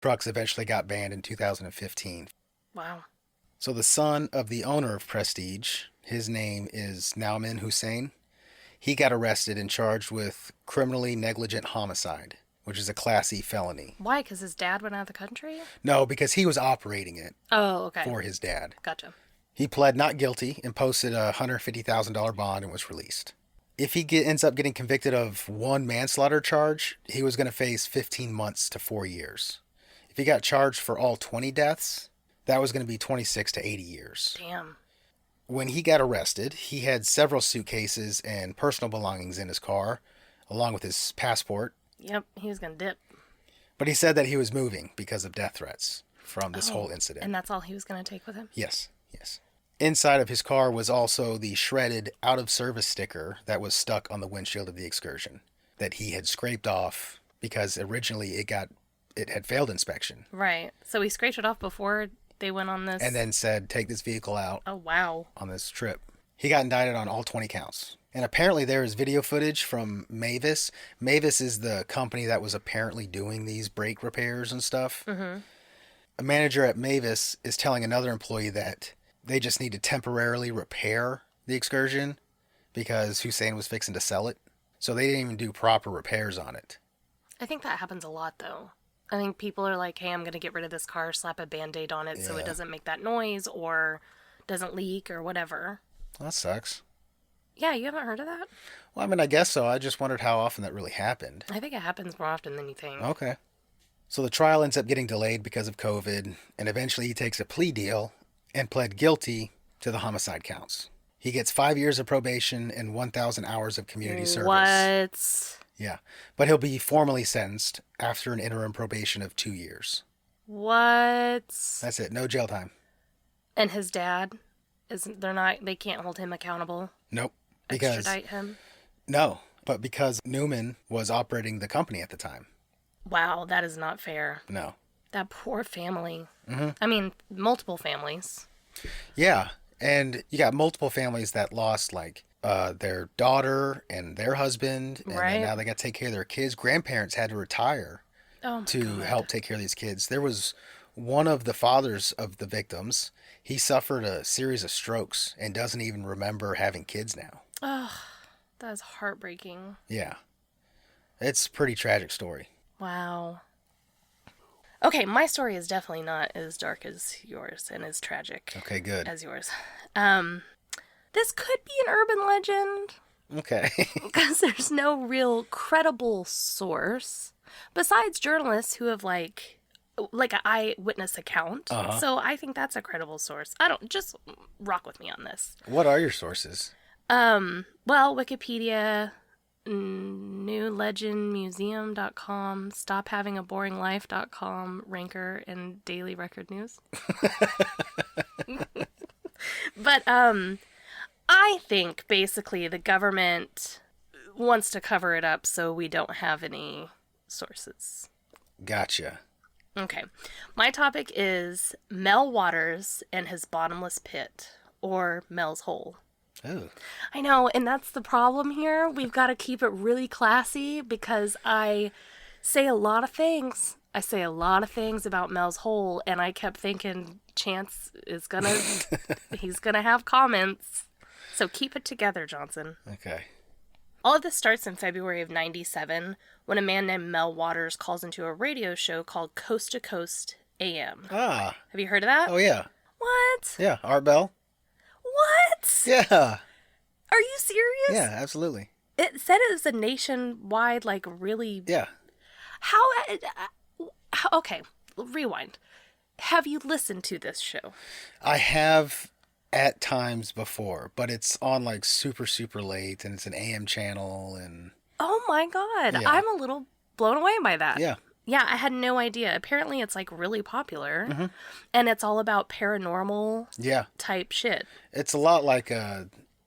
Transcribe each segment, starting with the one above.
Trucks eventually got banned in 2015. Wow. So the son of the owner of Prestige, his name is Nauman Hussein, he got arrested and charged with criminally negligent homicide, which is a Class E felony. Why? Because his dad went out of the country? No, because he was operating it Oh, okay. for his dad. Gotcha. He pled not guilty and posted a $150,000 bond and was released. If he ends up getting convicted of one manslaughter charge, he was going to face 15 months to 4 years. If he got charged for all 20 deaths, that was going to be 26 to 80 years. Damn. When he got arrested, he had several suitcases and personal belongings in his car, along with his passport. Yep, he was going to dip. But he said that he was moving because of death threats from this whole incident. And that's all he was going to take with him? Yes. Inside of his car was also the shredded out-of-service sticker that was stuck on the windshield of the Excursion that he had scraped off because originally it had failed inspection. Right. So he scraped it off before they went on this? And then said, take this vehicle out. Oh, wow. On this trip. He got indicted on all 20 counts. And apparently there is video footage from Mavis. Mavis is the company that was apparently doing these brake repairs and stuff. Mm-hmm. A manager at Mavis is telling another employee that they just need to temporarily repair the Excursion because Hussein was fixing to sell it. So they didn't even do proper repairs on it. I think that happens a lot, though. I think people are like, hey, I'm going to get rid of this car, slap a Band-Aid on it so it doesn't make that noise or doesn't leak or whatever. That sucks. Yeah, you haven't heard of that? Well, I mean, I guess so. I just wondered how often that really happened. I think it happens more often than you think. Okay. So the trial ends up getting delayed because of COVID, and eventually he takes a plea deal and pled guilty to the homicide counts. He gets 5 years of probation and 1,000 hours of community service. What? Yeah, but he'll be formally sentenced after an interim probation of 2 years. What? That's it. No jail time. And his dad, they can't hold him accountable? Nope. Extradite him? No, but because Newman was operating the company at the time. Wow, that is not fair. No. That poor family. Mm-hmm. I mean, multiple families. Yeah, and you got multiple families that lost, like, their daughter and their husband, and then now they got to take care of their kids. Grandparents had to retire to help take care of these kids. There was one of the fathers of the victims. He suffered a series of strokes and doesn't even remember having kids now. Oh, that's heartbreaking. Yeah. It's a pretty tragic story. Wow. Okay, my story is definitely not as dark as yours and as tragic. Okay, good. As yours. This could be an urban legend. Okay. Because there's no real credible source besides journalists who have like an eyewitness account. Uh-huh. So I think that's a credible source. Just rock with me on this. What are your sources? Well, Wikipedia, newlegendmuseum.com, stophavingaboringlife.com, Ranker, and Daily Record News. But I think basically the government wants to cover it up so we don't have any sources. Gotcha. Okay. My topic is Mel Waters and his bottomless pit, or Mel's hole. Oh. I know, and that's the problem here. We've got to keep it really classy because I say a lot of things. I say a lot of things about Mel's hole, and I kept thinking Chance is he's gonna have comments. So keep it together, Johnson. Okay. All of this starts in February of '97 when a man named Mel Waters calls into a radio show called Coast to Coast AM. Ah. Have you heard of that? Oh, yeah. What? Yeah, Art Bell. What? Yeah. Are you serious? Yeah, absolutely. It said it was a nationwide, like, really... Yeah. How... Okay, rewind. Have you listened to this show? I have at times before, but it's on, like, super, super late, and it's an AM channel, and... Oh, my God. Yeah. I'm a little blown away by that. Yeah. Yeah, I had no idea. Apparently, it's, like, really popular, Mm-hmm. and it's all about paranormal type shit. It's a lot like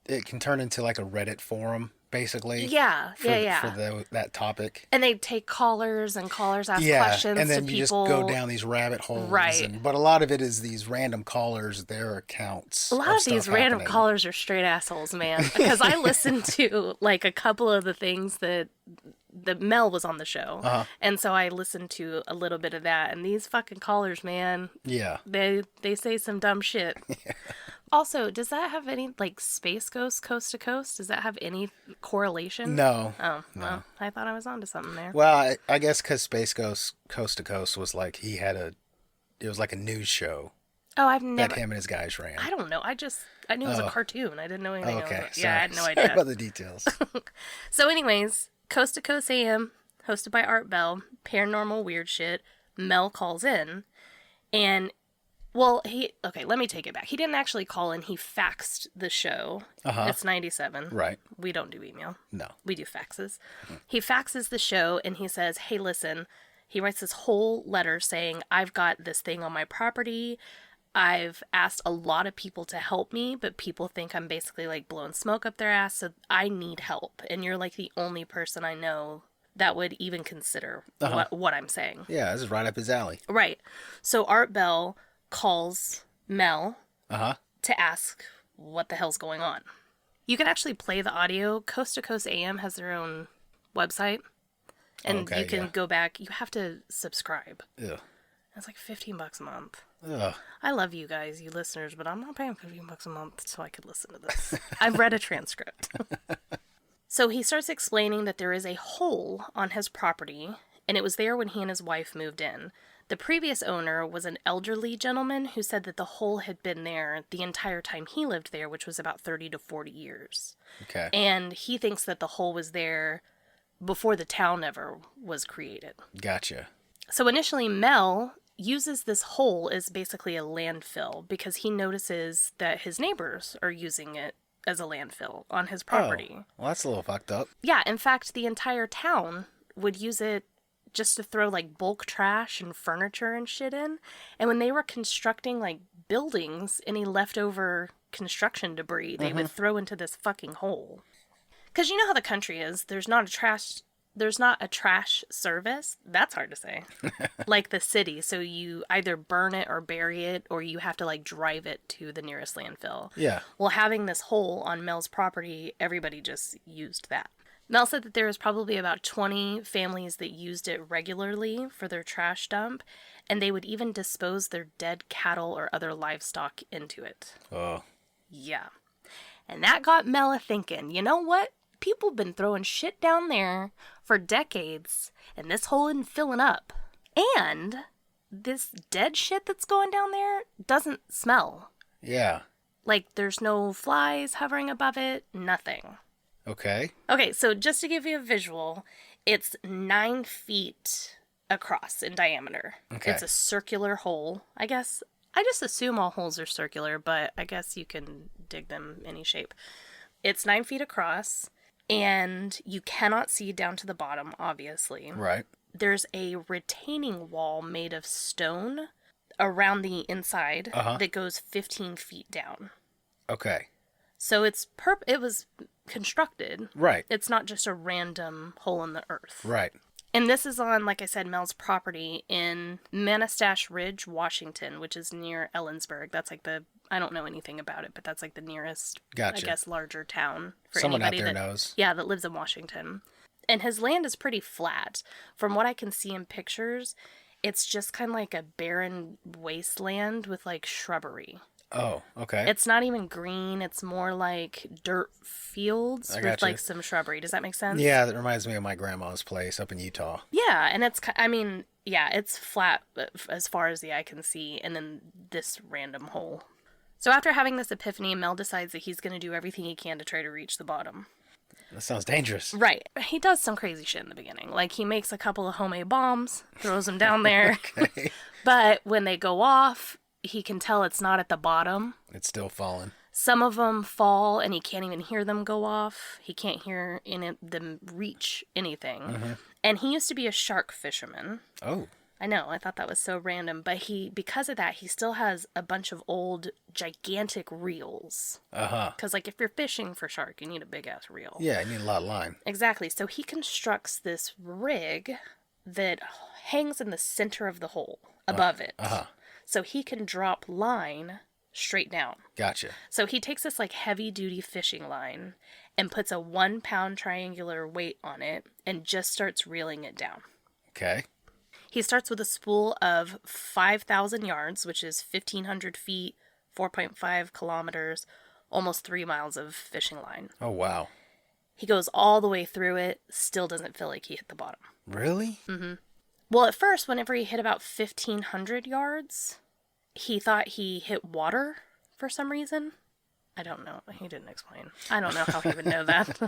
it can turn into, like, a Reddit forum, basically. Yeah, for that topic. And they take callers, and callers ask questions to people. And then you just go down these rabbit holes. Right. But a lot of it is these random callers, their accounts. A lot of these random callers are straight assholes, man. Because I listened to, like, a couple of the things that the Mel was on the show. And so I listened to a little bit of that. And these fucking callers, man. Yeah. They say some dumb shit. Yeah. Also, does that have any, like, Space Ghost Coast to Coast? Does that have any correlation? No. Oh, no. Well, I thought I was onto something there. Well, I guess because Space Ghost Coast to Coast was like, it was like a news show. Oh, I've never... That him and his guys ran. I don't know. I knew it was a cartoon. I didn't know anything else. Okay. Yeah, I had no idea. Sorry about the details. So anyways, Coast to Coast AM, hosted by Art Bell, paranormal weird shit. Mel calls in, and... Well, let me take it back. He didn't actually call in. He faxed the show. It's 97. Right. We don't do email. No. We do faxes. He faxes the show, and he says, hey, listen. He writes this whole letter saying, I've got this thing on my property. I've asked a lot of people to help me, but people think I'm basically, like, blowing smoke up their ass, so I need help. And you're, like, the only person I know that would even consider what I'm saying. Yeah, this is right up his alley. Right. So Art Bell calls Mel to ask what the hell's going on. You can actually play the audio. Coast to Coast AM has their own website. And you can go back. You have to subscribe. Yeah. It's like $15 a month. Ugh. I love you guys, you listeners, but I'm not paying $15 a month so I could listen to this. I've read a transcript. So he starts explaining that there is a hole on his property, and it was there when he and his wife moved in. The previous owner was an elderly gentleman who said that the hole had been there the entire time he lived there, which was about 30 to 40 years. Okay. And he thinks that the hole was there before the town ever was created. Gotcha. So initially, Mel uses this hole as basically a landfill because he notices that his neighbors are using it as a landfill on his property. Oh, well, that's a little fucked up. Yeah, in fact, the entire town would use it just to throw, like, bulk trash and furniture and shit in. And when they were constructing, like, buildings, any leftover construction debris, they would throw into this fucking hole. Because you know how the country is. There's not a trash service. That's hard to say. Like the city. So you either burn it or bury it, or you have to, like, drive it to the nearest landfill. Yeah. Well, having this hole on Mel's property, everybody just used that. Mel said that there was probably about 20 families that used it regularly for their trash dump, and they would even dispose their dead cattle or other livestock into it. Oh. Yeah. And that got Mel thinking, you know what? People have been throwing shit down there for decades, and this hole isn't filling up. And this dead shit that's going down there doesn't smell. Yeah. Like, there's no flies hovering above it, nothing. Okay. Okay, so just to give you a visual, it's 9 feet across in diameter. Okay. It's a circular hole. I guess, I just assume all holes are circular, but I guess you can dig them any shape. It's 9 feet across, and you cannot see down to the bottom, obviously. Right. There's a retaining wall made of stone around the inside that goes 15 feet down. Okay. So it was constructed. Right. It's not just a random hole in the earth. Right. And this is on, like I said, Mel's property in Manastash Ridge, Washington, which is near Ellensburg. That's like I don't know anything about it, but that's like the nearest, Gotcha. I guess, larger town for someone anybody out there knows. Yeah, that lives in Washington. And his land is pretty flat. From what I can see in pictures, it's just kind of like a barren wasteland with, like, shrubbery. Oh, okay. It's not even green. It's more like dirt fields with, like, some shrubbery. Does that make sense? Yeah, that reminds me of my grandma's place up in Utah. Yeah, and it's flat as far as the eye can see, and then this random hole. So after having this epiphany, Mel decides that he's going to do everything he can to try to reach the bottom. That sounds dangerous. Right. He does some crazy shit in the beginning. Like, he makes a couple of homemade bombs, throws them down there. Okay. But when they go off, he can tell it's not at the bottom. It's still falling. Some of them fall, and he can't even hear them go off. He can't hear them reach anything. Mm-hmm. And he used to be a shark fisherman. Oh. I know, I thought that was so random. But because of that, he still has a bunch of old, gigantic reels. Because, like, if you're fishing for shark, you need a big-ass reel. Yeah, you need a lot of line. Exactly. So he constructs this rig that hangs in the center of the hole, above it. So he can drop line straight down. Gotcha. So he takes this, like, heavy-duty fishing line, and puts a 1-pound triangular weight on it and just starts reeling it down. Okay. He starts with a spool of 5,000 yards, which is 1,500 feet, 4.5 kilometers, almost 3 miles of fishing line. Oh, wow. He goes all the way through it, still doesn't feel like he hit the bottom. Really? Mm-hmm. Well, at first, whenever he hit about 1,500 yards, he thought he hit water for some reason. I don't know. He didn't explain. I don't know how he would know that.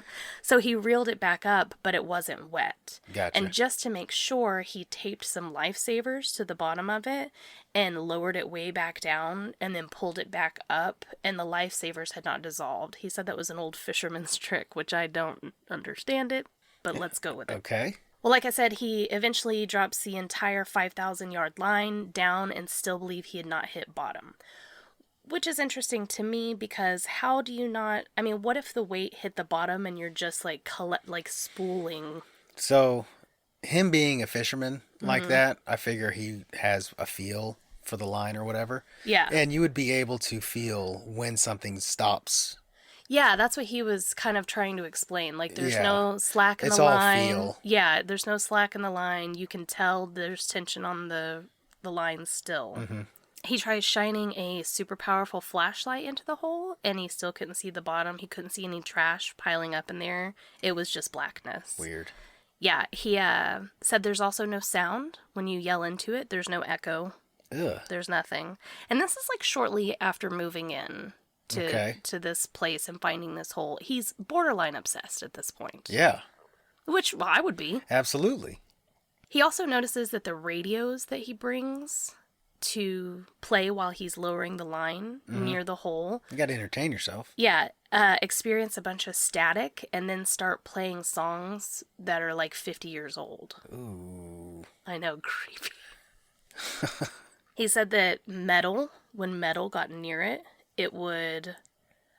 So he reeled it back up, but it wasn't wet. Gotcha. And just to make sure, he taped some lifesavers to the bottom of it and lowered it way back down and then pulled it back up, and the lifesavers had not dissolved. He said that was an old fisherman's trick, which I don't understand it, but let's go with it. Okay. Well, like I said, he eventually drops the entire 5,000-yard line down and still believed he had not hit bottom. Which is interesting to me because how do you not... I mean, what if the weight hit the bottom and you're just like spooling? So, him being a fisherman like that, I figure he has a feel for the line or whatever. Yeah. And you would be able to feel when something stops. Yeah, that's what he was kind of trying to explain. Like, there's Yeah. no slack in It's the all line. feel. Yeah, there's no slack in the line. You can tell there's tension on the line still. Mm-hmm. He tries shining a super powerful flashlight into the hole, and he still couldn't see the bottom. He couldn't see any trash piling up in there. It was just blackness. Weird. Yeah, he said there's also no sound when you yell into it. There's no echo. Ugh. There's nothing. And this is like shortly after moving in to this place and finding this hole. He's borderline obsessed at this point. Yeah. Which, well, I would be. Absolutely. He also notices that the radios that he brings to play while he's lowering the line near the hole. You got to entertain yourself. Yeah, experience a bunch of static and then start playing songs that are like 50 years old. Ooh. I know, creepy. He said that when metal got near it, it would...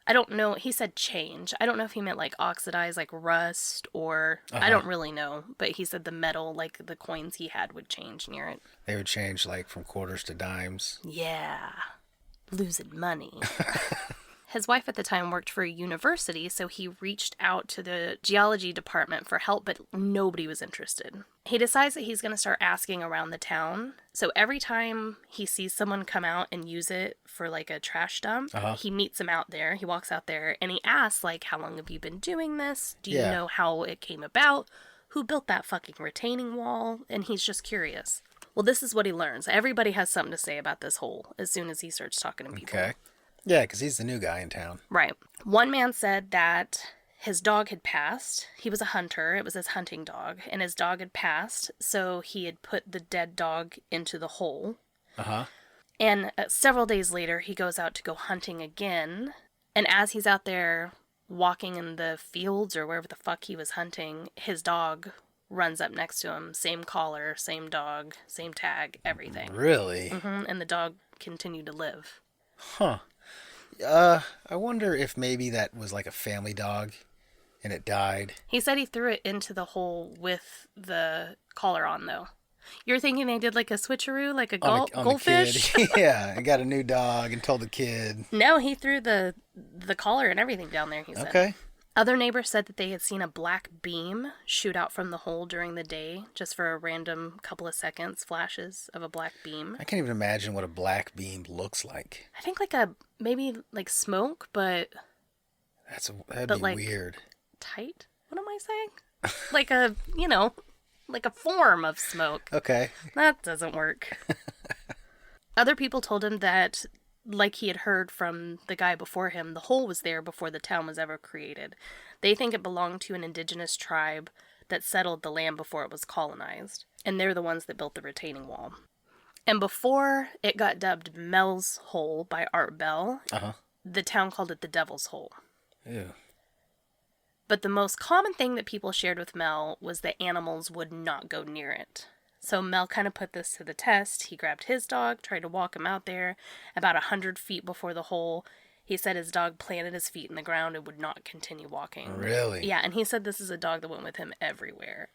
I don't know. He said change. I don't know if he meant like oxidize, like rust, or I don't really know. But he said the metal, like the coins he had, would change near it. They would change like from quarters to dimes. Yeah. Losing money. His wife at the time worked for a university, so he reached out to the geology department for help, but nobody was interested. He decides that he's going to start asking around the town. So every time he sees someone come out and use it for like a trash dump, he meets them out there. He walks out there and he asks, like, how long have you been doing this? Do you know how it came about? Who built that fucking retaining wall? And he's just curious. Well, this is what he learns. Everybody has something to say about this hole as soon as he starts talking to people. Okay. Yeah, because he's the new guy in town. Right. One man said that his dog had passed. He was a hunter. It was his hunting dog. And his dog had passed, so he had put the dead dog into the hole. Uh-huh. And several days later, he goes out to go hunting again. And as he's out there walking in the fields or wherever the fuck he was hunting, his dog runs up next to him. Same collar, same dog, same tag, everything. Really? Mm-hmm. And the dog continued to live. Huh. I wonder if maybe that was like a family dog and it died. He said he threw it into the hole with the collar on, though. You're thinking they did like a switcheroo, like a goldfish? Yeah, I got a new dog and told the kid. No, he threw the collar and everything down there, he said. Okay. Other neighbors said that they had seen a black beam shoot out from the hole during the day, just for a random couple of seconds, flashes of a black beam. I can't even imagine what a black beam looks like. I think maybe like smoke, but... That'd be like, weird. Tight? What am I saying? Like like a form of smoke. Okay. That doesn't work. Other people told him that, like he had heard from the guy before him, the hole was there before the town was ever created. They think it belonged to an indigenous tribe that settled the land before it was colonized. And they're the ones that built the retaining wall. And before it got dubbed Mel's Hole by Art Bell, the town called it the Devil's Hole. Ew. But the most common thing that people shared with Mel was that animals would not go near it. So Mel kind of put this to the test. He grabbed his dog, tried to walk him out there. About 100 feet before the hole, he said his dog planted his feet in the ground and would not continue walking. Really? Yeah, and he said this is a dog that went with him everywhere.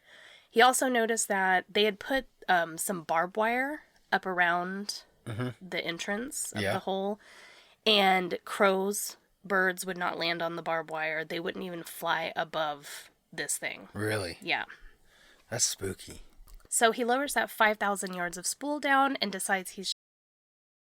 He also noticed that they had put some barbed wire up around the entrance of the hole, and crows birds would not land on the barbed wire. They wouldn't even fly above this thing. Really? Yeah. That's spooky. So he lowers that 5,000 yards of spool down and decides he's